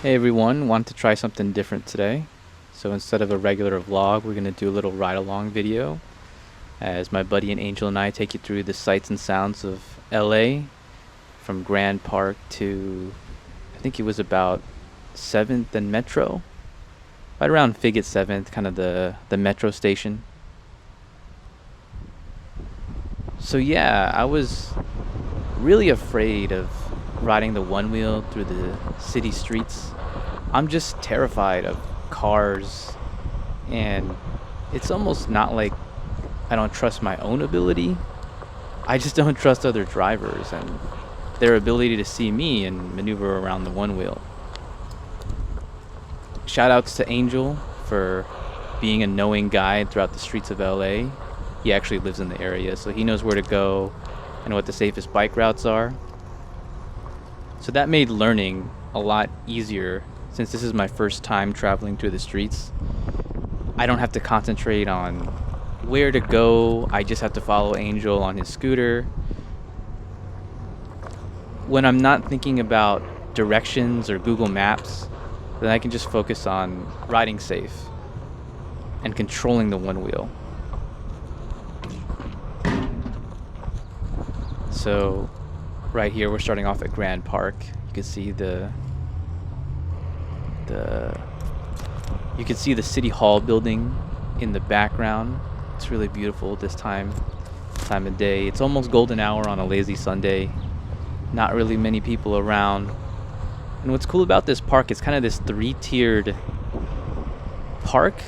Hey everyone, want to try something different today. So instead of a regular vlog, we're going to do a little ride along video as my buddy and Angel and I take you through the sights and sounds of LA from Grand Park to I think it was about 7th and Metro. Right around Fig at 7th, kind of the metro station. So yeah, I was really afraid of riding the one wheel through the city streets. I'm just terrified of cars, and it's almost not like I don't trust my own ability. I just don't trust other drivers and their ability to see me and maneuver around the one wheel. Shout outs to Angel for being a knowing guide throughout the streets of LA. He actually lives in the area, so he knows where to go and what the safest bike routes are. So that made learning a lot easier since this is my first time traveling through the streets. I don't have to concentrate on where to go. I just have to follow Angel on his scooter. When I'm not thinking about directions or Google Maps, then I can just focus on riding safe and controlling the one wheel. So right here we're starting off at Grand Park. You can see the City Hall building in the background. It's really beautiful this time of day. It's almost golden hour on a lazy Sunday. Not really many people around. And what's cool about this park, it's kind of this three-tiered park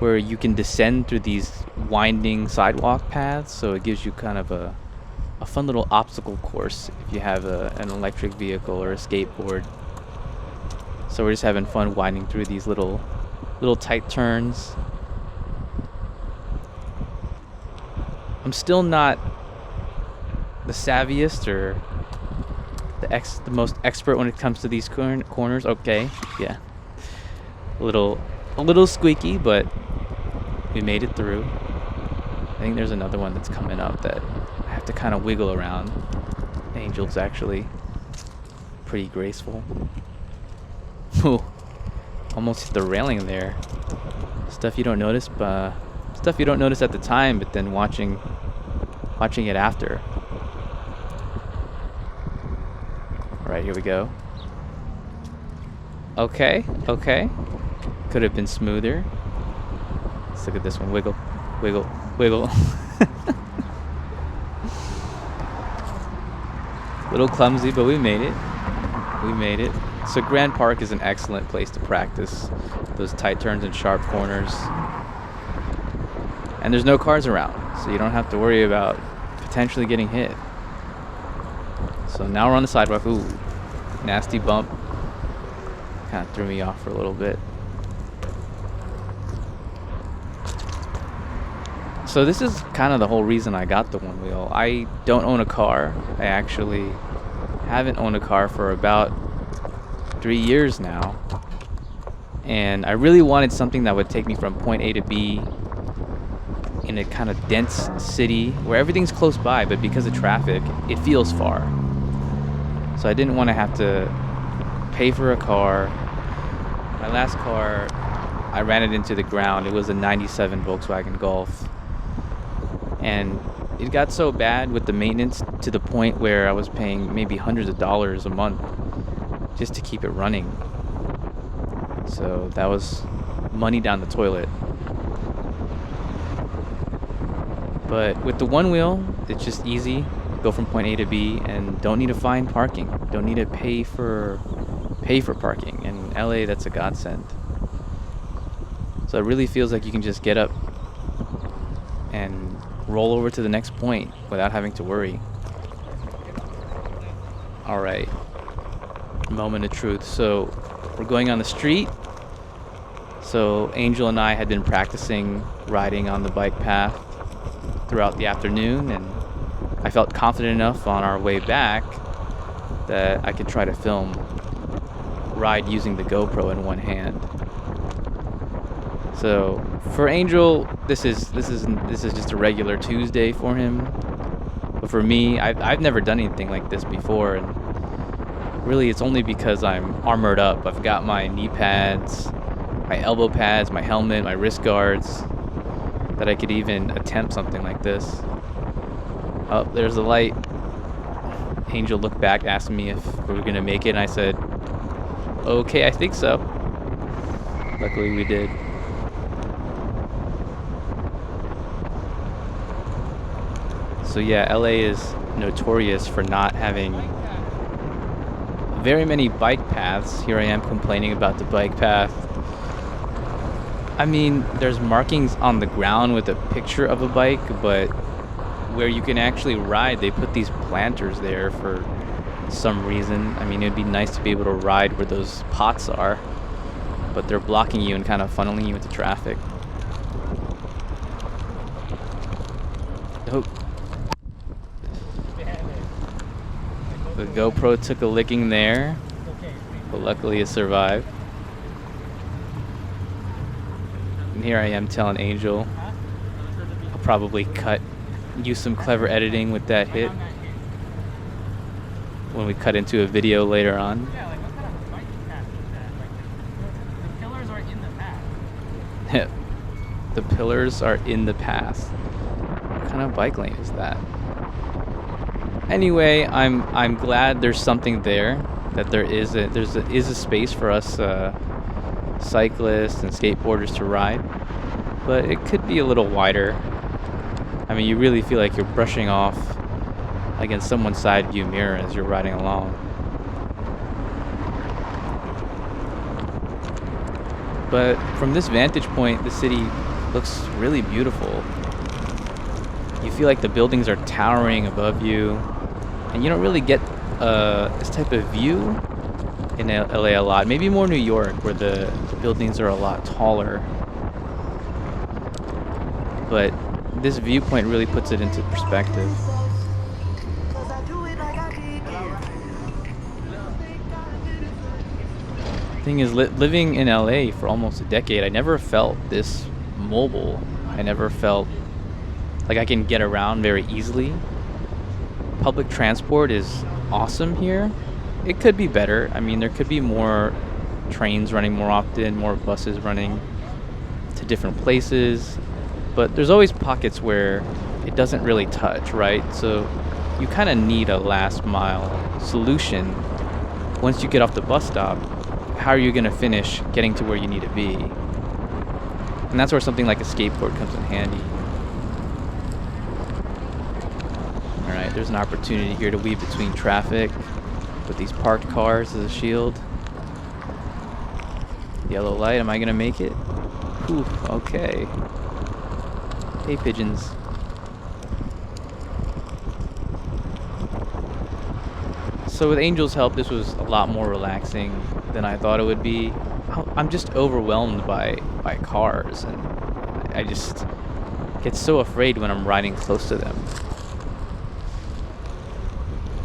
where you can descend through these winding sidewalk paths, so it gives you kind of a fun little obstacle course if you have an electric vehicle or a skateboard. So we're just having fun winding through these little tight turns. I'm still not the savviest or the most expert when it comes to these corners. Okay, yeah, a little squeaky, but we made it through. I think there's another one that's coming up that I have to kind of wiggle around. Angel's actually pretty graceful. Ooh, almost hit the railing there. Stuff you don't notice at the time, but then watching it after. All right, here we go. Okay. Could have been smoother. Let's look at this one. Wiggle. Little clumsy, but we made it. So Grand Park is an excellent place to practice those tight turns and sharp corners. And there's no cars around, so you don't have to worry about potentially getting hit. So now we're on the sidewalk. Ooh, nasty bump. Kind of threw me off for a little bit. So this is kind of the whole reason I got the one wheel. I don't own a car. I actually haven't owned a car for about 3 years now. And I really wanted something that would take me from point A to B in a kind of dense city where everything's close by, but because of traffic, it feels far. So I didn't want to have to pay for a car. My last car, I ran it into the ground. It was a 97 Volkswagen Golf. And it got so bad with the maintenance to the point where I was paying maybe hundreds of dollars a month just to keep it running. So that was money down the toilet. But with the one wheel, it's just easy. Go from point A to B and don't need to find parking. Don't need to pay for parking. In LA, that's a godsend. So it really feels like you can just get up and roll over to the next point without having to worry. All right. Moment of truth. So we're going on the street. So Angel and I had been practicing riding on the bike path throughout the afternoon, and I felt confident enough on our way back that I could try to film ride using the GoPro in one hand. So for Angel, this is just a regular Tuesday for him. But for me, I've never done anything like this before, and Really, it's only because I'm armored up. I've got my knee pads, my elbow pads, my helmet, my wrist guards, that I could even attempt something like this. Oh, there's the light. Angel looked back, asked me if we were gonna make it, and I said, okay, I think so. Luckily we did. So yeah, LA is notorious for not having very many bike paths. Here I am complaining about the bike path. I mean, there's markings on the ground with a picture of a bike, but where you can actually ride, they put these planters there for some reason. I mean, it'd be nice to be able to ride where those pots are, but they're blocking you and kind of funneling you into traffic. Oh. The GoPro took a licking there, but luckily it survived. And here I am telling Angel I'll probably use some clever editing with that hit when we cut into a video later on. Yeah, like what kind of bike path is that? Like the pillars are in the path. The pillars are in the path. What kind of bike lane is that? Anyway, I'm glad there's something there, that there is a space for us cyclists and skateboarders to ride, but it could be a little wider. I mean, you really feel like you're brushing off against someone's side view mirror as you're riding along. But from this vantage point, the city looks really beautiful. You feel like the buildings are towering above you, and you don't really get this type of view in LA a lot. Maybe more New York, where the buildings are a lot taller. But this viewpoint really puts it into perspective. Thing is, living in LA for almost a decade, I never felt this mobile. I never felt like I can get around very easily. Public transport is awesome here. It could be better. I mean, there could be more trains running more often, more buses running to different places, but there's always pockets where it doesn't really touch, right? So you kind of need a last mile solution. Once you get off the bus stop, how are you going to finish getting to where you need to be? And that's where something like a skateboard comes in handy. Alright, there's an opportunity here to weave between traffic with these parked cars as a shield. Yellow light, am I going to make it? Whew, okay. Hey, pigeons. So with Angel's help, this was a lot more relaxing than I thought it would be. I'm just overwhelmed by cars, and I just get so afraid when I'm riding close to them.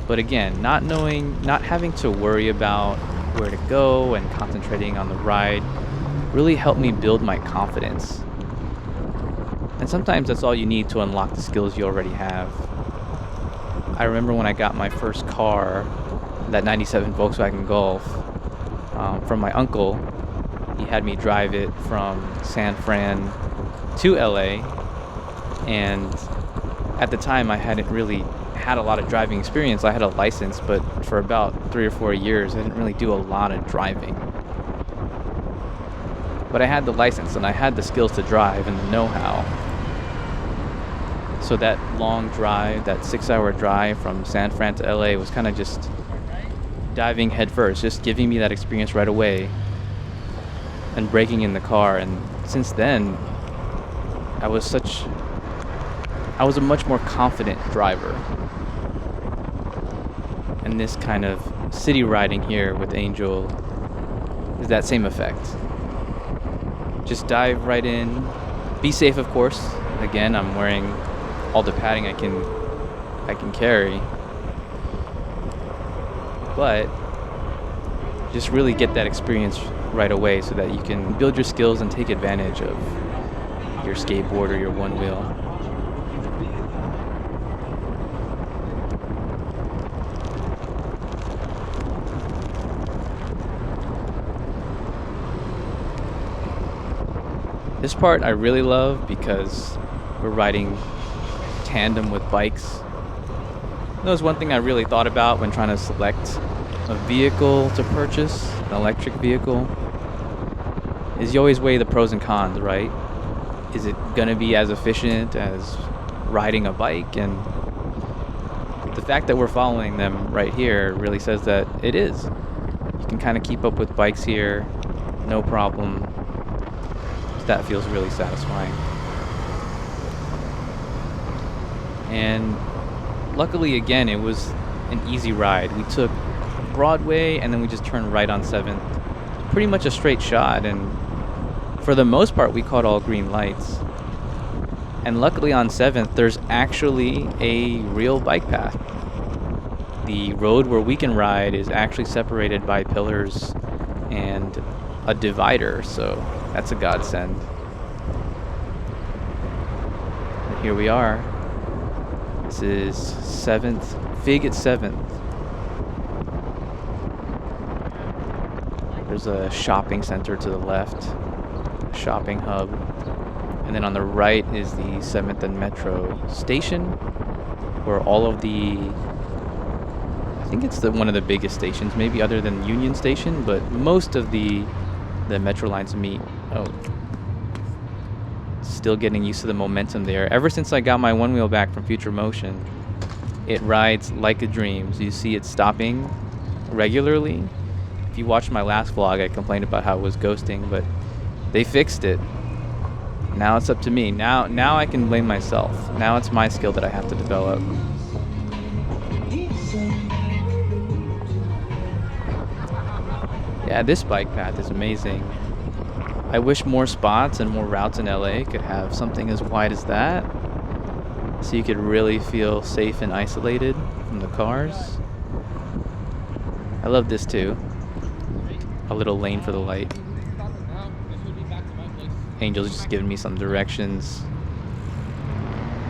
But again, not having to worry about where to go and concentrating on the ride really helped me build my confidence. And sometimes that's all you need to unlock the skills you already have. I remember when I got my first car, that 97 Volkswagen Golf, from my uncle. He had me drive it from San Fran to LA, and at the time I hadn't really had a lot of driving experience. I had a license, but for about 3 or 4 years I didn't really do a lot of driving. But I had the license and I had the skills to drive and the know-how. So that long drive, that 6-hour drive from San Fran to LA was kind of just diving headfirst, just giving me that experience right away and breaking in the car. And since then, I was a much more confident driver. And this kind of city riding here with Angel is that same effect. Just dive right in. Be safe, of course. Again, I'm wearing all the padding I can carry. But just really get that experience right away so that you can build your skills and take advantage of your skateboard or your one wheel. This part I really love because we're riding tandem with bikes. That was one thing I really thought about when trying to select a vehicle to purchase, an electric vehicle, is you always weigh the pros and cons, right? Is it gonna be as efficient as riding a bike? And the fact that we're following them right here really says that it is. You can kind of keep up with bikes here, no problem. So that feels really satisfying. And luckily, again, it was an easy ride. We took Broadway and then we just turned right on 7th. Pretty much a straight shot, and for the most part, we caught all green lights. And luckily on 7th, there's actually a real bike path. The road where we can ride is actually separated by pillars and a divider, so that's a godsend. And here we are. This is 7th, Fig at 7th. There's a shopping center to the left, a shopping hub. And then on the right is the 7th and Metro station, where all of the, I think it's one of the biggest stations, maybe other than Union Station, but most of the Metro lines meet. Oh, still getting used to the momentum there. Ever since I got my Onewheel back from Future Motion, it rides like a dream. So you see it stopping regularly. If you watched my last vlog, I complained about how it was ghosting, but they fixed it. Now it's up to me. Now I can blame myself. Now it's my skill that I have to develop. Yeah, this bike path is amazing. I wish more spots and more routes in LA could have something as wide as that, so you could really feel safe and isolated from the cars. I love this too. A little lane for the light. Angel's just giving me some directions.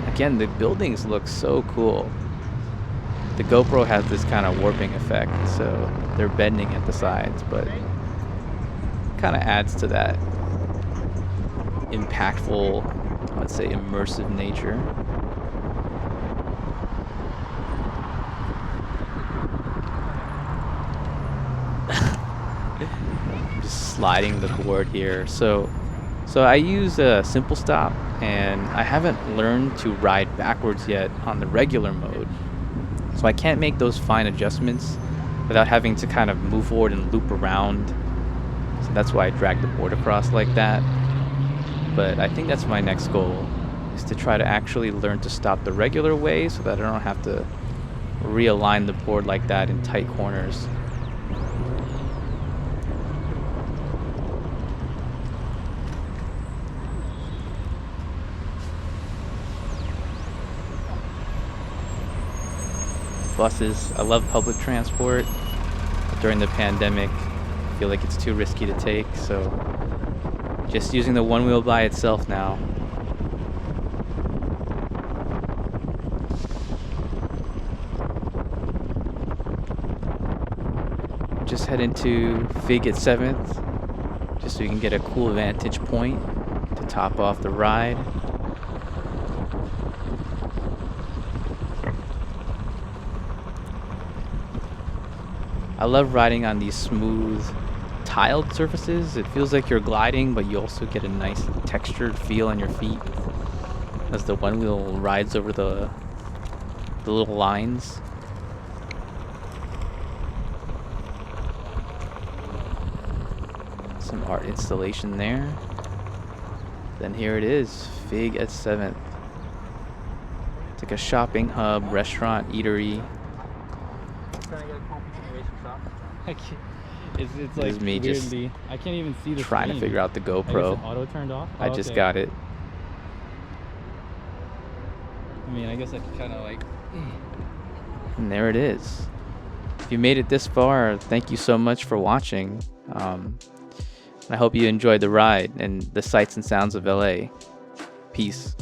Again, the buildings look so cool. The GoPro has this kind of warping effect, so they're bending at the sides, but kind of adds to that impactful, let's say, immersive nature. Just sliding the board here. So I use a simple stop, and I haven't learned to ride backwards yet on the regular mode. So I can't make those fine adjustments without having to kind of move forward and loop around. So that's why I drag the board across like that. But I think that's my next goal, is to try to actually learn to stop the regular way so that I don't have to realign the board like that in tight corners. Buses. I love public transport. During the pandemic, I feel like it's too risky to take, so just using the Onewheel by itself now. Just head into Fig at 7th, just so you can get a cool vantage point to top off the ride. I love riding on these smooth tiled surfaces. It feels like you're gliding, but you also get a nice textured feel on your feet as the Onewheel rides over the little lines. Some art installation there. Then here it is, Fig at 7th. It's like a shopping hub, restaurant, eatery. It's This is like me just weirdly, I can't even see the trying to screen. figure out the I guess it GoPro. auto turned off. I Oh, just okay. got it. I mean, I guess I could kind of like. And there it is. If you made it this far, thank you so much for watching. I hope you enjoyed the ride and the sights and sounds of LA. Peace.